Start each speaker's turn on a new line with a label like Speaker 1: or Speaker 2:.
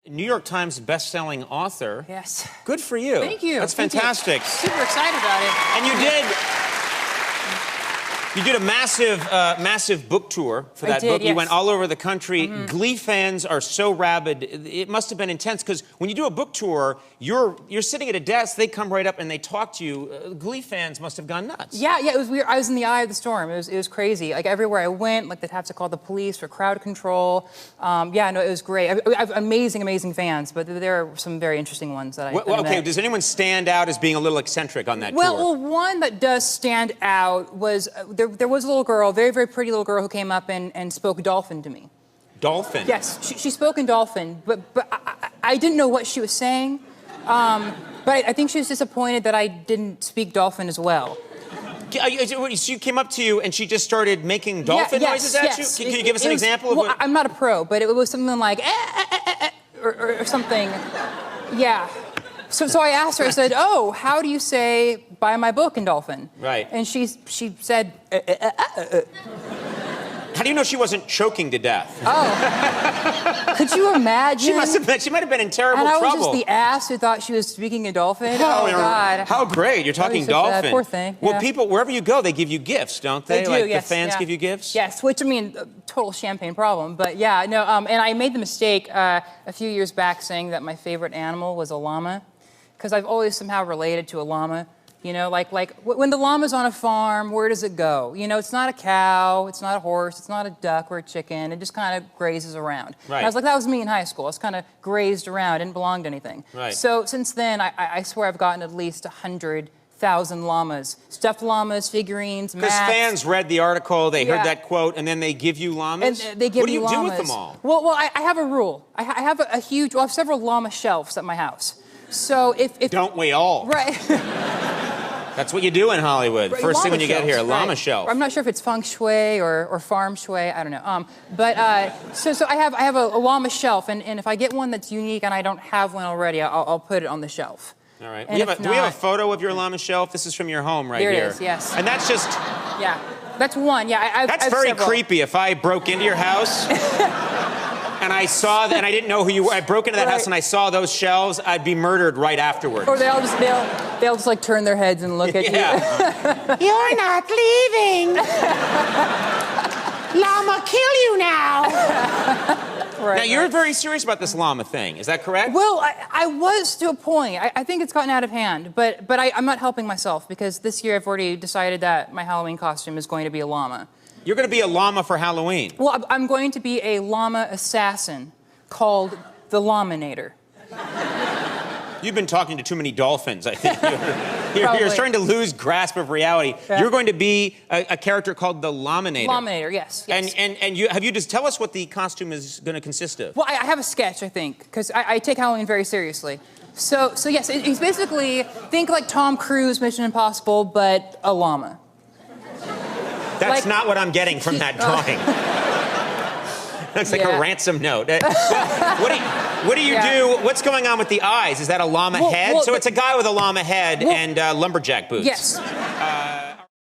Speaker 1: New York Times best-selling author.
Speaker 2: Yes.
Speaker 1: Good for you.
Speaker 2: Thank you.
Speaker 1: That's fantastic.
Speaker 2: Super excited about it.
Speaker 1: And you did a massive book tour for that book.
Speaker 2: Yes.
Speaker 1: You went all over the country. Glee fans are so rabid. It must have been intense because when you do a book tour, you're sitting at a desk. They come right up and they talk to you. Glee fans must have gone nuts.
Speaker 2: Yeah, it was weird. I was in the eye of the storm. It was crazy. Like everywhere I went, like they'd have to call the police for crowd control. It was great. I have amazing fans, but there are some very interesting ones that I met.
Speaker 1: Does anyone stand out as being a little eccentric on that tour?
Speaker 2: Well, one that does stand out was there was a little girl, very pretty little girl, who came up and spoke Dolphin to me.
Speaker 1: Dolphin?
Speaker 2: Yes, she spoke in Dolphin, but I didn't know what she was saying. But I think she was disappointed that I didn't speak Dolphin as well.
Speaker 1: She came up to you and she just started making dolphin noises at you? Can you give us an example of what?
Speaker 2: I'm not a pro, but it was something like or something. Yeah. So I asked her, I said, "Oh, how do you say buy my book in Dolphin?"
Speaker 1: Right.
Speaker 2: And she said,
Speaker 1: How do you know she wasn't choking to death?
Speaker 2: Oh. Could you imagine?
Speaker 1: She might have been in terrible trouble.
Speaker 2: And I was just the ass who thought she was speaking in Dolphin. Oh, God.
Speaker 1: How great. You're talking Dolphin.
Speaker 2: Poor thing.
Speaker 1: Well, people, wherever you go, they give you gifts, don't they?
Speaker 2: They do,
Speaker 1: The fans give you gifts?
Speaker 2: Yes, which, I mean, total champagne problem. But, and I made the mistake a few years back saying that my favorite animal was a llama, because I've always somehow related to a llama. You know, like when the llama's on a farm, where does it go? You know, it's not a cow, it's not a horse, it's not a duck or a chicken. It just kind of grazes around.
Speaker 1: Right.
Speaker 2: And I was like, that was me in high school. I was kind of grazed around, didn't belong to anything.
Speaker 1: Right.
Speaker 2: So since then, I swear I've gotten at least 100,000 llamas. Stuffed llamas, figurines, mats.
Speaker 1: Because fans read the article, they heard that quote, and then they give you llamas?
Speaker 2: And they give
Speaker 1: what do you
Speaker 2: llamas.
Speaker 1: do with them all?
Speaker 2: Well, I have a rule. I have I have several llama shelves at my house. So if
Speaker 1: Don't we all?
Speaker 2: Right.
Speaker 1: That's what you do in Hollywood.
Speaker 2: Right,
Speaker 1: First thing when you get here, a llama
Speaker 2: right.
Speaker 1: shelf.
Speaker 2: I'm not sure if it's feng shui or farm shui. I don't know. So I have a llama shelf, and if I get one that's unique and I don't have one already, I'll put it on the shelf.
Speaker 1: All right.
Speaker 2: And
Speaker 1: Do we have a photo of your llama shelf? This is from your home right here.
Speaker 2: There it is, yes.
Speaker 1: And that's just...
Speaker 2: Yeah, that's one. Yeah,
Speaker 1: That's
Speaker 2: I've
Speaker 1: very
Speaker 2: several.
Speaker 1: creepy. If I broke into your house... and I saw that, and I didn't know who you were. I broke into that house and I saw those shelves, I'd be murdered right afterwards.
Speaker 2: Or they'll just like turn their heads and look at you.
Speaker 1: You're not leaving. Llama, kill you now.
Speaker 2: Right,
Speaker 1: now, you're very serious about this llama thing. Is that correct?
Speaker 2: Well, I was to a point. I think it's gotten out of hand, but I'm not helping myself because this year I've already decided that my Halloween costume is going to be a llama.
Speaker 1: You're going to be a llama for Halloween.
Speaker 2: Well, I'm going to be a llama assassin called the Llaminator.
Speaker 1: You've been talking to too many dolphins, I think. You're starting to lose grasp of reality. Yeah. You're going to be a character called the Llaminator.
Speaker 2: Llaminator, yes.
Speaker 1: And you just tell us what the costume is going to consist of.
Speaker 2: Well, I have a sketch, I think, because I take Halloween very seriously. So yes, he's basically, think like Tom Cruise, Mission Impossible, but a llama.
Speaker 1: That's not what I'm getting from that drawing. That's like a ransom note. What do you do? What's going on with the eyes? Is that a llama head? So it's a guy with a llama head and lumberjack boots.
Speaker 2: Yes.